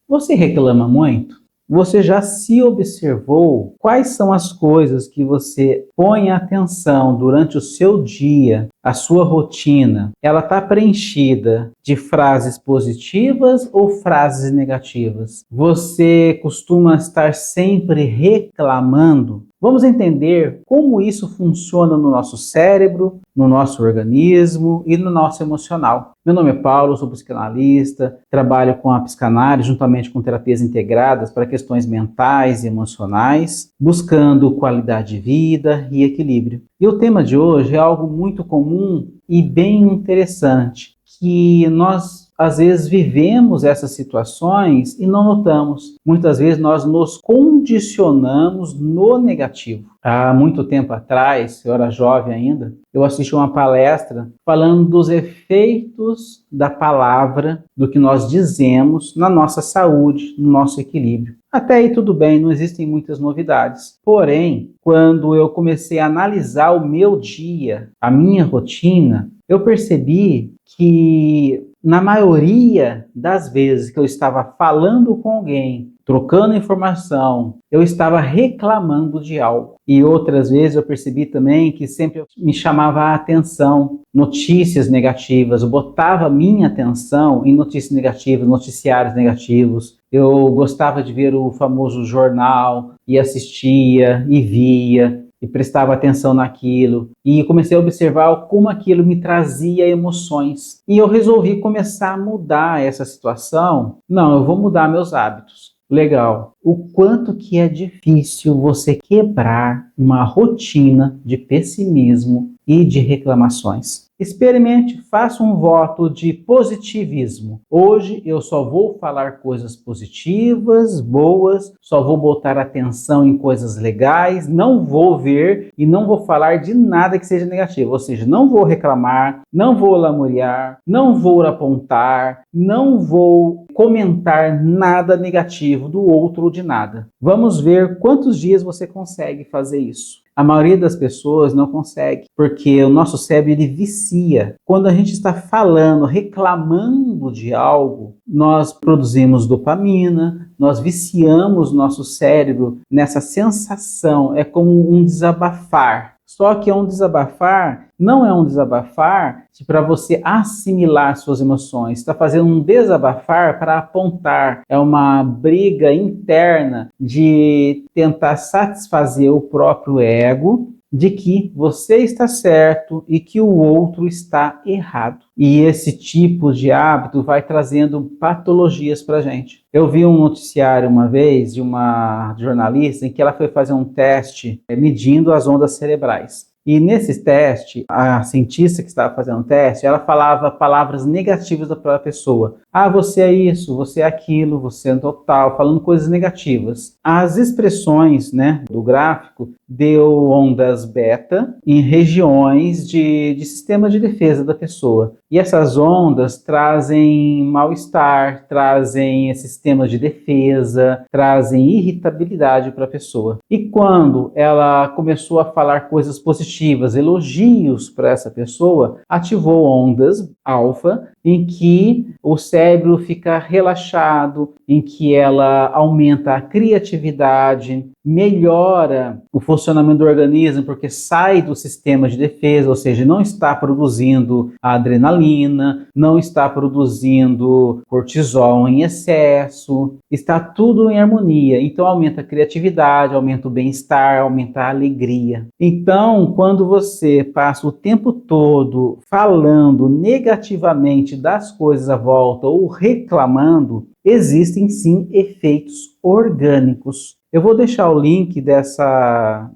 Você reclama muito? Você já se observou quais são as coisas que você põe atenção durante o seu dia, a sua rotina? Ela está preenchida de frases positivas ou frases negativas? Você costuma estar sempre reclamando? Vamos entender como isso funciona no nosso cérebro, no nosso organismo e no nosso emocional. Meu nome é Paulo, sou psicanalista, trabalho com a psicanálise juntamente com terapias integradas para questões mentais e emocionais, buscando qualidade de vida e equilíbrio. E o tema de hoje é algo muito comum e bem interessante, que nós às vezes vivemos essas situações e não notamos. Muitas vezes nós nos condicionamos no negativo. Há muito tempo atrás, eu era jovem ainda, eu assisti uma palestra falando dos efeitos da palavra, do que nós dizemos na nossa saúde, no nosso equilíbrio. Até aí tudo bem, não existem muitas novidades. Porém, quando eu comecei a analisar o meu dia, a minha rotina, eu percebi que na maioria das vezes que eu estava falando com alguém, trocando informação, eu estava reclamando de algo. E outras vezes eu percebi também que sempre me chamava a atenção notícias negativas, eu botava minha atenção em notícias negativas, noticiários negativos. Eu gostava de ver o famoso jornal e assistia e via e prestava atenção naquilo, e comecei a observar como aquilo me trazia emoções. E eu resolvi começar a mudar essa situação. Não, eu vou mudar meus hábitos. Legal. O quanto que é difícil você quebrar uma rotina de pessimismo e de reclamações. Experimente, faça um voto de positivismo. Hoje eu só vou falar coisas positivas, boas, só vou botar atenção em coisas legais, não vou ver e não vou falar de nada que seja negativo. Ou seja, não vou reclamar, não vou lamuriar, não vou apontar, não vou comentar nada negativo do outro ou de nada. Vamos ver quantos dias você consegue fazer isso. A maioria das pessoas não consegue, porque o nosso cérebro ele vicia. Quando a gente está falando, reclamando de algo, nós produzimos dopamina, nós viciamos nosso cérebro nessa sensação, é como um desabafar. Só que é um desabafar, não é um desabafar para você assimilar suas emoções. Está fazendo um desabafar para apontar. É uma briga interna de tentar satisfazer o próprio ego de que você está certo e que o outro está errado. E esse tipo de hábito vai trazendo patologias para a gente. Eu vi um noticiário uma vez de uma jornalista em que ela foi fazer um teste medindo as ondas cerebrais. E nesse teste, a cientista que estava fazendo o teste, ela falava palavras negativas para a pessoa. Ah, você é isso, você é aquilo, você é total, falando coisas negativas. As expressões, do gráfico deu ondas beta em regiões de sistema de defesa da pessoa. E essas ondas trazem mal-estar, trazem sistemas de defesa, trazem irritabilidade para a pessoa. E quando ela começou a falar coisas positivas, elogios para essa pessoa, ativou ondas alfa, em que o cérebro fica relaxado, em que ela aumenta a criatividade, melhora o funcionamento do organismo, porque sai do sistema de defesa, ou seja, não está produzindo adrenalina, não está produzindo cortisol em excesso, está tudo em harmonia. Então aumenta a criatividade, aumenta o bem-estar, aumenta a alegria. Então, quando você passa o tempo todo falando negativamente das coisas à volta ou reclamando, existem sim efeitos orgânicos. Eu vou deixar o link dessa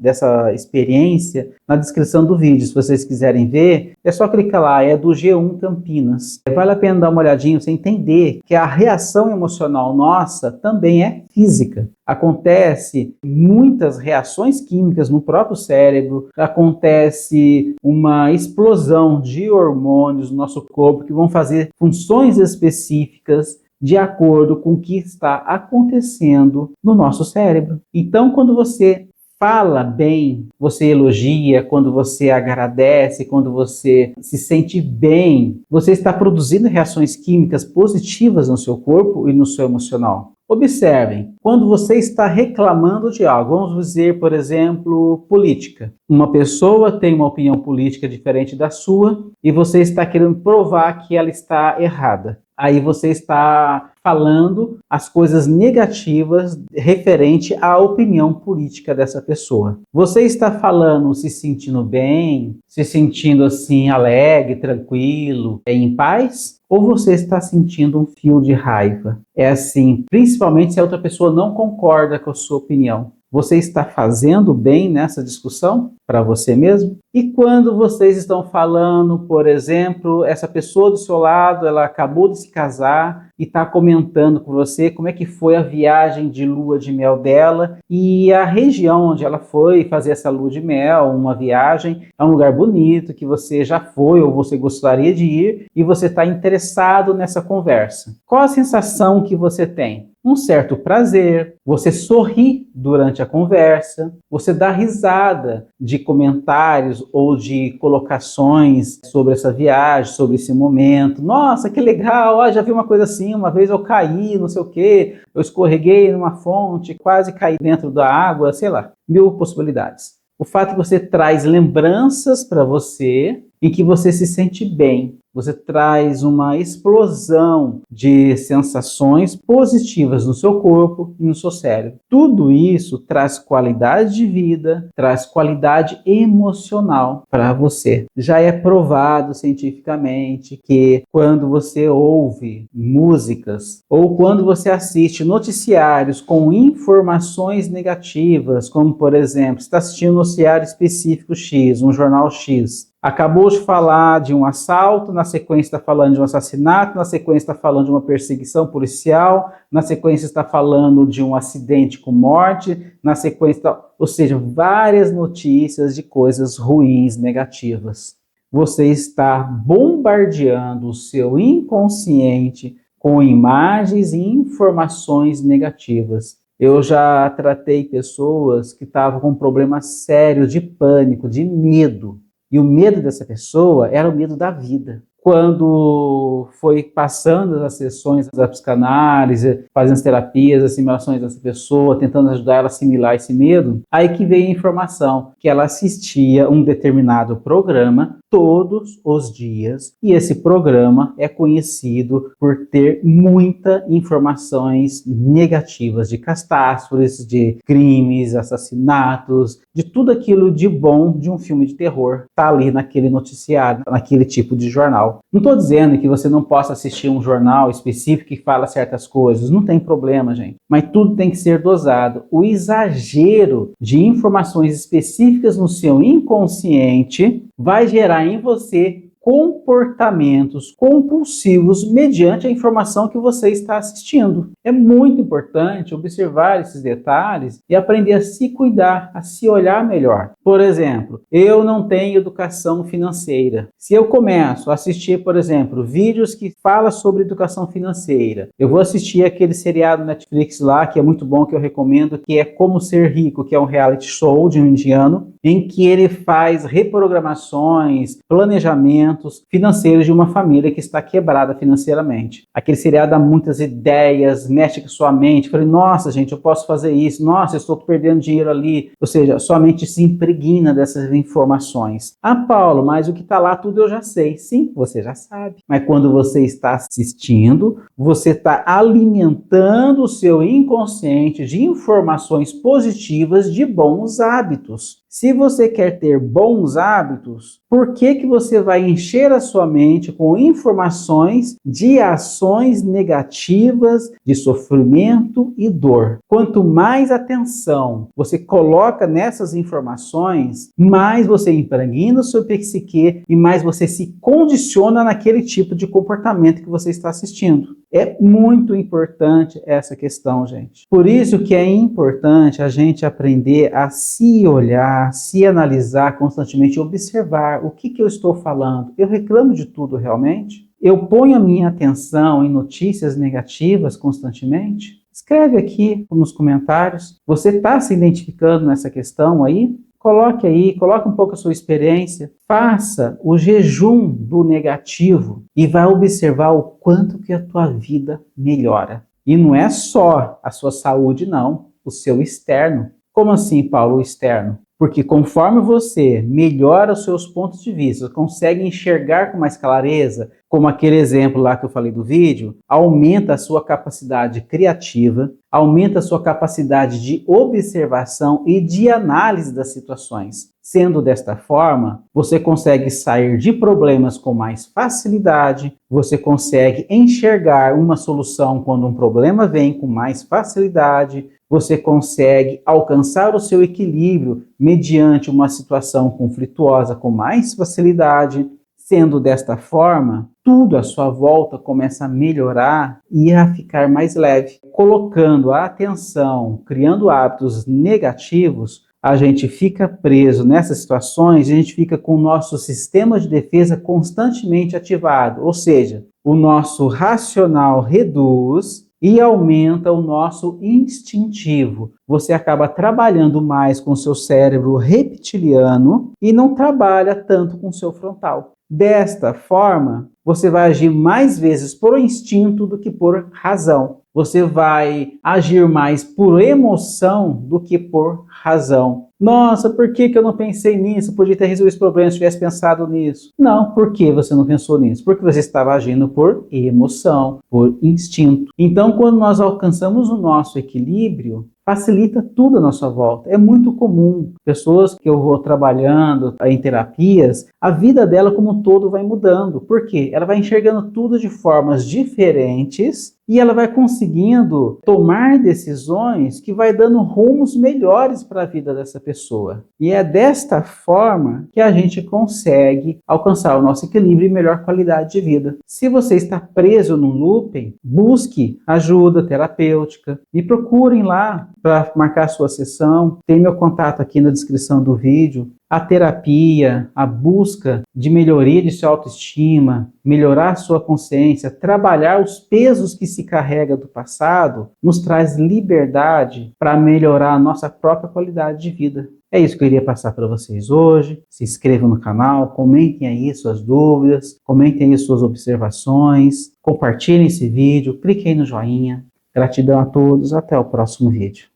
experiência na descrição do vídeo. Se vocês quiserem ver, é só clicar lá, é do G1 Campinas. Vale a pena dar uma olhadinha para você entender que a reação emocional nossa também é física. Acontece muitas reações químicas no próprio cérebro, acontece uma explosão de hormônios no nosso corpo que vão fazer funções específicas de acordo com o que está acontecendo no nosso cérebro. Então, quando você fala bem, você elogia, quando você agradece, quando você se sente bem, você está produzindo reações químicas positivas no seu corpo e no seu emocional. Observem, quando você está reclamando de algo, vamos dizer, por exemplo, política. Uma pessoa tem uma opinião política diferente da sua e você está querendo provar que ela está errada. Aí você está falando as coisas negativas referente à opinião política dessa pessoa. Você está falando se sentindo bem, se sentindo assim alegre, tranquilo, em paz? Ou você está sentindo um fio de raiva? É assim, principalmente se a outra pessoa não concorda com a sua opinião. Você está fazendo bem nessa discussão para você mesmo? E quando vocês estão falando, por exemplo, essa pessoa do seu lado, ela acabou de se casar e está comentando com você como é que foi a viagem de lua de mel dela e a região onde ela foi fazer essa lua de mel, uma viagem, é um lugar bonito que você já foi ou você gostaria de ir e você está interessado nessa conversa. Qual a sensação que você tem? Um certo prazer, você sorri durante a conversa, você dá risada de comentários ou de colocações sobre essa viagem, sobre esse momento. Nossa, que legal, já vi uma coisa assim, uma vez eu caí, não sei o quê, eu escorreguei numa fonte, quase caí dentro da água, sei lá, 1000 possibilidades. O fato é que você traz lembranças para você e que você se sente bem. Você traz uma explosão de sensações positivas no seu corpo e no seu cérebro. Tudo isso traz qualidade de vida, traz qualidade emocional para você. Já é provado cientificamente que quando você ouve músicas ou quando você assiste noticiários com informações negativas, como por exemplo, você está assistindo um noticiário específico X, um jornal X, acabou de falar de um assalto, na sequência está falando de um assassinato, na sequência está falando de uma perseguição policial, na sequência está falando de um acidente com morte, na sequência, ou seja, várias notícias de coisas ruins, negativas. Você está bombardeando o seu inconsciente com imagens e informações negativas. Eu já tratei pessoas que estavam com problemas sérios de pânico, de medo. E o medo dessa pessoa era o medo da vida. Quando foi passando as sessões da psicanálise, fazendo as terapias, as simulações dessa pessoa, tentando ajudar ela a assimilar esse medo, aí que veio a informação que ela assistia um determinado programa todos os dias, e esse programa é conhecido por ter muitas informações negativas de catástrofes, de crimes, assassinatos, de tudo aquilo de bom de um filme de terror, tá ali naquele noticiário, naquele tipo de jornal. Não estou dizendo que você não possa assistir um jornal específico que fala certas coisas, não tem problema, gente, mas tudo tem que ser dosado. O exagero de informações específicas no seu inconsciente vai gerar em você comportamentos compulsivos mediante a informação que você está assistindo. É muito importante observar esses detalhes e aprender a se cuidar, a se olhar melhor. Por exemplo, eu não tenho educação financeira. Se eu começo a assistir, por exemplo, vídeos que falam sobre educação financeira, eu vou assistir aquele seriado Netflix lá, que é muito bom, que eu recomendo, que é Como Ser Rico, que é um reality show de um indiano, em que ele faz reprogramações, planejamentos financeiros de uma família que está quebrada financeiramente. Aquele seriado dá muitas ideias, mexe com sua mente. Falei, nossa, gente, eu posso fazer isso. Nossa, eu estou perdendo dinheiro ali. Ou seja, sua mente se impregna dessas informações. Ah, Paulo, mas o que está lá tudo eu já sei. Sim, você já sabe. Mas quando você está assistindo, você está alimentando o seu inconsciente de informações positivas de bons hábitos. Se você quer ter bons hábitos, por que você vai encher a sua mente com informações de ações negativas, de sofrimento e dor? Quanto mais atenção você coloca nessas informações, mais você impregna o seu psique e mais você se condiciona naquele tipo de comportamento que você está assistindo. É muito importante essa questão, gente. Por isso que é importante a gente aprender a se olhar, se analisar constantemente, observar o que eu estou falando. Eu reclamo de tudo realmente? Eu ponho a minha atenção em notícias negativas constantemente? Escreve aqui nos comentários. Você está se identificando nessa questão aí? Coloque aí, coloque um pouco a sua experiência, faça o jejum do negativo e vai observar o quanto que a tua vida melhora. E não é só a sua saúde, não, o seu externo. Como assim, Paulo, o externo? Porque conforme você melhora os seus pontos de vista, consegue enxergar com mais clareza, como aquele exemplo lá que eu falei do vídeo, aumenta a sua capacidade criativa, aumenta a sua capacidade de observação e de análise das situações. Sendo desta forma, você consegue sair de problemas com mais facilidade, você consegue enxergar uma solução quando um problema vem com mais facilidade, você consegue alcançar o seu equilíbrio mediante uma situação conflituosa com mais facilidade. Sendo desta forma, tudo à sua volta começa a melhorar e a ficar mais leve. Colocando a atenção, criando hábitos negativos, a gente fica preso nessas situações e a gente fica com o nosso sistema de defesa constantemente ativado, ou seja, o nosso racional reduz e aumenta o nosso instintivo. Você acaba trabalhando mais com o seu cérebro reptiliano e não trabalha tanto com o seu frontal. Desta forma, você vai agir mais vezes por instinto do que por razão. Você vai agir mais por emoção do que por razão. Nossa, por que eu não pensei nisso? Podia ter resolvido esse problema se tivesse pensado nisso. Não, por que você não pensou nisso? Porque você estava agindo por emoção, por instinto. Então, quando nós alcançamos o nosso equilíbrio, facilita tudo à nossa volta. É muito comum. Pessoas que eu vou trabalhando em terapias, a vida dela como um todo vai mudando. Por quê? Ela vai enxergando tudo de formas diferentes e ela vai conseguindo tomar decisões que vai dando rumos melhores para a vida dessa pessoa. E é desta forma que a gente consegue alcançar o nosso equilíbrio e melhor qualidade de vida. Se você está preso num looping, busque ajuda terapêutica. Me procurem lá para marcar a sua sessão. Tem meu contato aqui na descrição do vídeo. A terapia, a busca de melhoria de sua autoestima, melhorar a sua consciência, trabalhar os pesos que se carrega do passado, nos traz liberdade para melhorar a nossa própria qualidade de vida. É isso que eu iria passar para vocês hoje. Se inscrevam no canal, comentem aí suas dúvidas, comentem aí suas observações, compartilhem esse vídeo, cliquem no joinha. Gratidão a todos, até o próximo vídeo.